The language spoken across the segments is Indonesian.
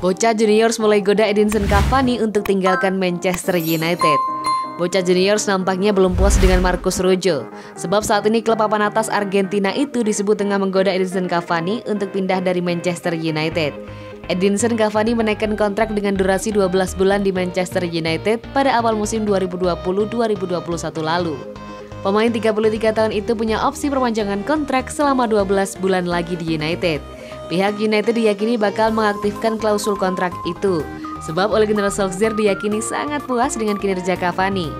Bocah juniors mulai goda Edinson Cavani untuk tinggalkan Manchester United. Bocah juniors nampaknya belum puas dengan Marcos Rojo, sebab saat ini klub papan atas Argentina itu disebut tengah menggoda Edinson Cavani untuk pindah dari Manchester United. Edinson Cavani menaikkan kontrak dengan durasi 12 bulan di Manchester United pada awal musim 2020-2021 lalu. Pemain 33 tahun itu punya opsi perpanjangan kontrak selama 12 bulan lagi di United. Pihak United diyakini bakal mengaktifkan klausul kontrak itu, sebab Ole Gunnar Solskjaer diyakini sangat puas dengan kinerja Cavani.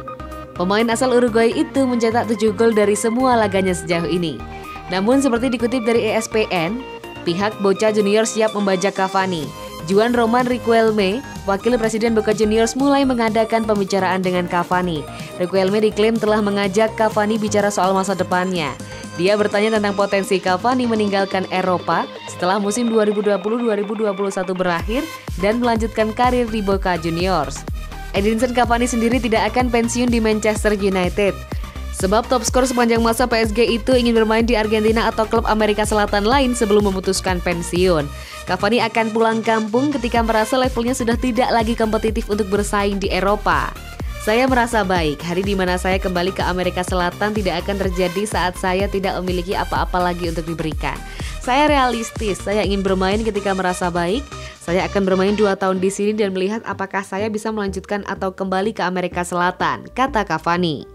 Pemain asal Uruguay itu mencetak 7 gol dari semua laganya sejauh ini. Namun seperti dikutip dari ESPN, pihak bocah junior siap membajak Cavani. Juan Roman Riquelme, wakil presiden Boca Juniors, mulai mengadakan pembicaraan dengan Cavani. Riquelme diklaim telah mengajak Cavani bicara soal masa depannya. Dia bertanya tentang potensi Cavani meninggalkan Eropa setelah musim 2020-2021 berakhir dan melanjutkan karir di Boca Juniors. Edinson Cavani sendiri tidak akan pensiun di Manchester United, sebab top skor sepanjang masa PSG itu ingin bermain di Argentina atau klub Amerika Selatan lain sebelum memutuskan pensiun. Cavani akan pulang kampung ketika merasa levelnya sudah tidak lagi kompetitif untuk bersaing di Eropa. Saya merasa baik, hari di mana saya kembali ke Amerika Selatan tidak akan terjadi saat saya tidak memiliki apa-apa lagi untuk diberikan. Saya realistis, saya ingin bermain ketika merasa baik. Saya akan bermain 2 tahun di sini dan melihat apakah saya bisa melanjutkan atau kembali ke Amerika Selatan, kata Cavani.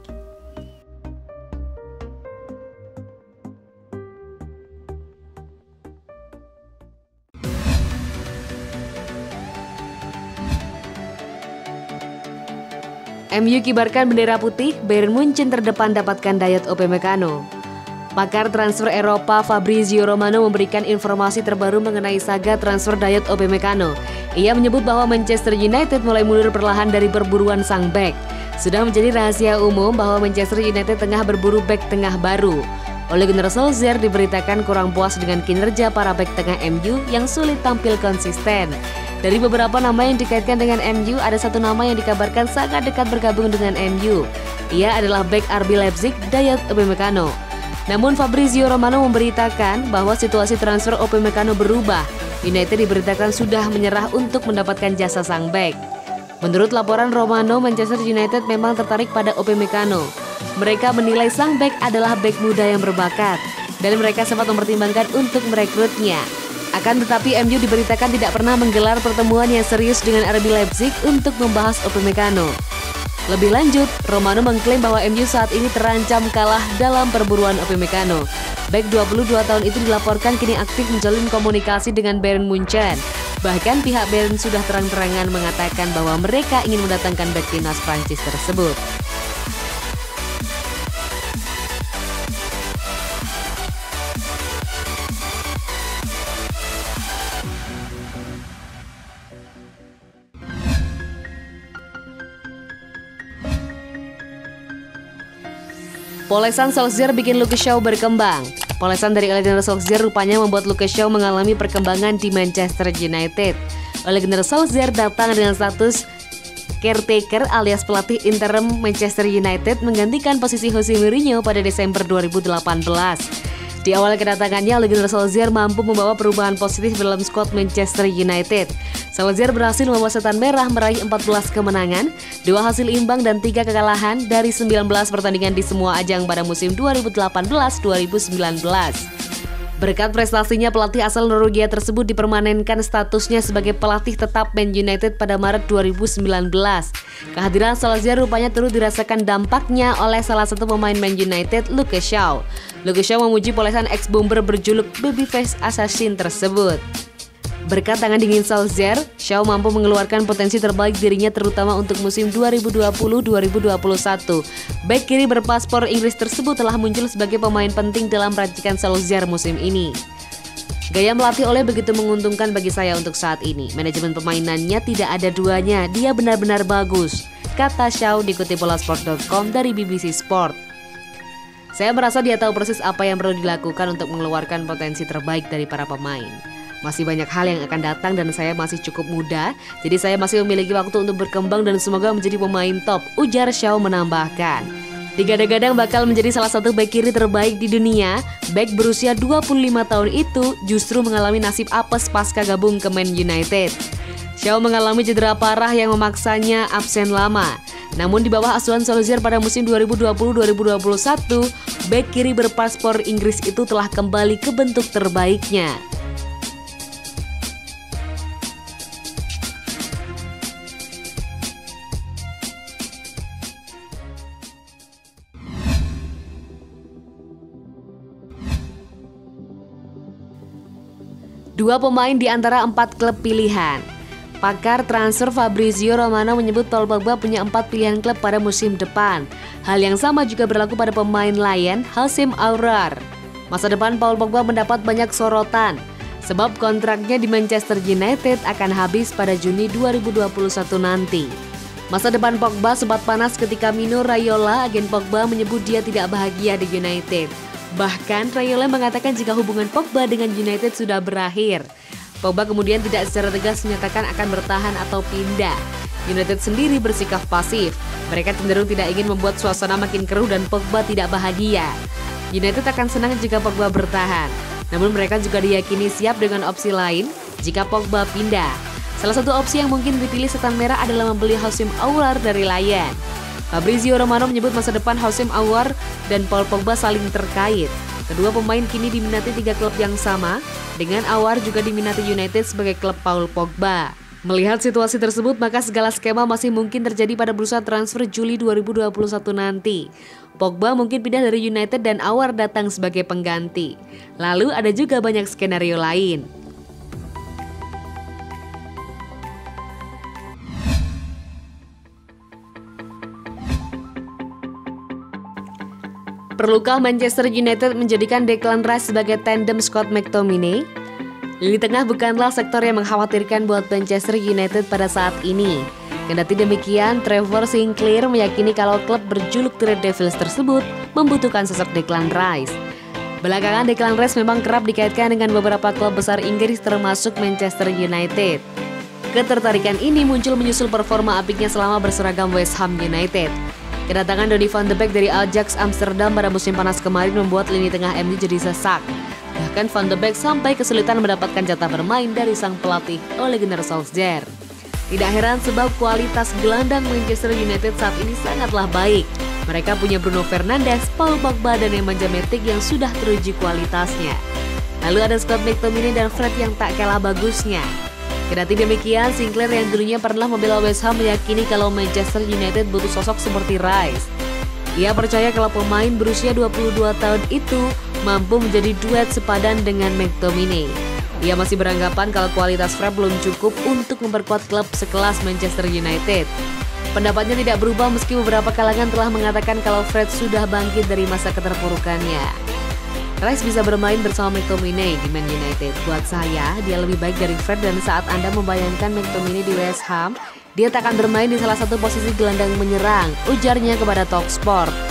MU kibarkan bendera putih, Bayern Munchen terdepan dapatkan Dayot Upamecano. Pakar transfer Eropa Fabrizio Romano memberikan informasi terbaru mengenai saga transfer Dayot Upamecano. Ia menyebut bahwa Manchester United mulai mundur perlahan dari perburuan sang bek. Sudah menjadi rahasia umum bahwa Manchester United tengah berburu bek tengah baru. Ole Gunnar Solskjaer diberitakan kurang puas dengan kinerja para bek tengah MU yang sulit tampil konsisten. Dari beberapa nama yang dikaitkan dengan MU, ada satu nama yang dikabarkan sangat dekat bergabung dengan MU. Ia adalah bek RB Leipzig, Dayot Upamecano. Namun Fabrizio Romano memberitakan bahwa situasi transfer Upamecano berubah. United diberitakan sudah menyerah untuk mendapatkan jasa sang bek. Menurut laporan Romano, Manchester United memang tertarik pada Upamecano. Mereka menilai sang bek adalah bek muda yang berbakat, dan mereka sempat mempertimbangkan untuk merekrutnya. Akan tetapi MU diberitakan tidak pernah menggelar pertemuan yang serius dengan RB Leipzig untuk membahas Upamecano. Lebih lanjut, Romano mengklaim bahwa MU saat ini terancam kalah dalam perburuan Upamecano. Bek 22 tahun itu dilaporkan kini aktif menjalin komunikasi dengan Bayern Munchen. Bahkan pihak Bayern sudah terang-terangan mengatakan bahwa mereka ingin mendatangkan bek timnas Prancis tersebut. Polesan Solskjaer bikin Luke Shaw berkembang. Polesan dari Ole Gunnar Solskjaer rupanya membuat Luke Shaw mengalami perkembangan di Manchester United. Ole Gunnar Solskjaer datang dengan status caretaker alias pelatih interim Manchester United menggantikan posisi Jose Mourinho pada Desember 2018. Di awal kedatangannya, Ole Gunnar Solskjaer mampu membawa perubahan positif dalam skuad Manchester United. Solskjaer berhasil membawa Setan Merah meraih 14 kemenangan, 2 hasil imbang dan 3 kekalahan dari 19 pertandingan di semua ajang pada musim 2018-2019. Berkat prestasinya, pelatih asal Norwegia tersebut dipermanenkan statusnya sebagai pelatih tetap Man United pada Maret 2019. Kehadiran Solskjaer rupanya turut dirasakan dampaknya oleh salah satu pemain Man United, Luke Shaw. Luke Shaw memuji polesan ex-bomber berjuluk Babyface Assassin tersebut. Berkat tangan dingin Solskjaer, Shaw mampu mengeluarkan potensi terbaik dirinya terutama untuk musim 2020-2021. Bek kiri berpaspor Inggris tersebut telah muncul sebagai pemain penting dalam racikan Solskjaer musim ini. Gaya melatih Ole begitu menguntungkan bagi saya untuk saat ini. Manajemen permainannya tidak ada duanya, dia benar-benar bagus, kata Shaw dikutip bolasport.com dari BBC Sport. Saya merasa dia tahu persis apa yang perlu dilakukan untuk mengeluarkan potensi terbaik dari para pemain. Masih banyak hal yang akan datang dan saya masih cukup muda, jadi saya masih memiliki waktu untuk berkembang dan semoga menjadi pemain top, ujar Shaw menambahkan. Digadang-gadang bakal menjadi salah satu bek kiri terbaik di dunia, bek berusia 25 tahun itu justru mengalami nasib apes pasca gabung ke Man United. Shaw mengalami cedera parah yang memaksanya absen lama. Namun di bawah asuhan Solskjaer pada musim 2020-2021, bek kiri berpaspor Inggris itu telah kembali ke bentuk terbaiknya. Dua pemain di antara 4 klub pilihan. Pakar transfer Fabrizio Romano menyebut Paul Pogba punya 4 pilihan klub pada musim depan. Hal yang sama juga berlaku pada pemain Lyon, Houssem Aouar. Masa depan Paul Pogba mendapat banyak sorotan, sebab kontraknya di Manchester United akan habis pada Juni 2021 nanti. Masa depan Pogba sempat panas ketika Mino Raiola, agen Pogba, menyebut dia tidak bahagia di United. Bahkan Raiola mengatakan jika hubungan Pogba dengan United sudah berakhir. Pogba kemudian tidak secara tegas menyatakan akan bertahan atau pindah. United sendiri bersikap pasif. Mereka cenderung tidak ingin membuat suasana makin keruh dan Pogba tidak bahagia. United akan senang jika Pogba bertahan. Namun mereka juga diyakini siap dengan opsi lain jika Pogba pindah. Salah satu opsi yang mungkin dipilih Setan Merah adalah membeli Houssem Aouar dari Lyon. Fabrizio Romano menyebut masa depan Houssem Aouar dan Paul Pogba saling terkait. Kedua pemain kini diminati 3 klub yang sama, dengan Aouar juga diminati United sebagai klub Paul Pogba. Melihat situasi tersebut, maka segala skema masih mungkin terjadi pada bursa transfer Juli 2021 nanti. Pogba mungkin pindah dari United dan Aouar datang sebagai pengganti. Lalu ada juga banyak skenario lain. Perlukah Manchester United menjadikan Declan Rice sebagai tandem Scott McTominay? Lini tengah bukanlah sektor yang mengkhawatirkan buat Manchester United pada saat ini. Kendati demikian, Trevor Sinclair meyakini kalau klub berjuluk The Red Devils tersebut membutuhkan sosok Declan Rice. Belakangan Declan Rice memang kerap dikaitkan dengan beberapa klub besar Inggris termasuk Manchester United. Ketertarikan ini muncul menyusul performa apiknya selama berseragam West Ham United. Kedatangan Donny van de Beek dari Ajax Amsterdam pada musim panas kemarin membuat lini tengah MU jadi sesak. Bahkan Van de Beek sampai kesulitan mendapatkan jatah bermain dari sang pelatih Ole Gunnar Solskjaer. Tidak heran sebab kualitas gelandang Manchester United saat ini sangatlah baik. Mereka punya Bruno Fernandes, Paul Pogba, dan Nemanja Matic yang sudah teruji kualitasnya. Lalu ada Scott McTominay dan Fred yang tak kalah bagusnya. Kendati demikian, Sinclair yang dulunya pernah membela West Ham meyakini kalau Manchester United butuh sosok seperti Rice. Ia percaya kalau pemain berusia 22 tahun itu mampu menjadi duet sepadan dengan McTominay. Ia masih beranggapan kalau kualitas Fred belum cukup untuk memperkuat klub sekelas Manchester United. Pendapatnya tidak berubah meski beberapa kalangan telah mengatakan kalau Fred sudah bangkit dari masa keterpurukannya. Rice bisa bermain bersama McTominay di Man United. Buat saya, dia lebih baik dari Fred dan saat Anda membayangkan McTominay di West Ham, dia tak akan bermain di salah satu posisi gelandang menyerang, ujarnya kepada Talksport.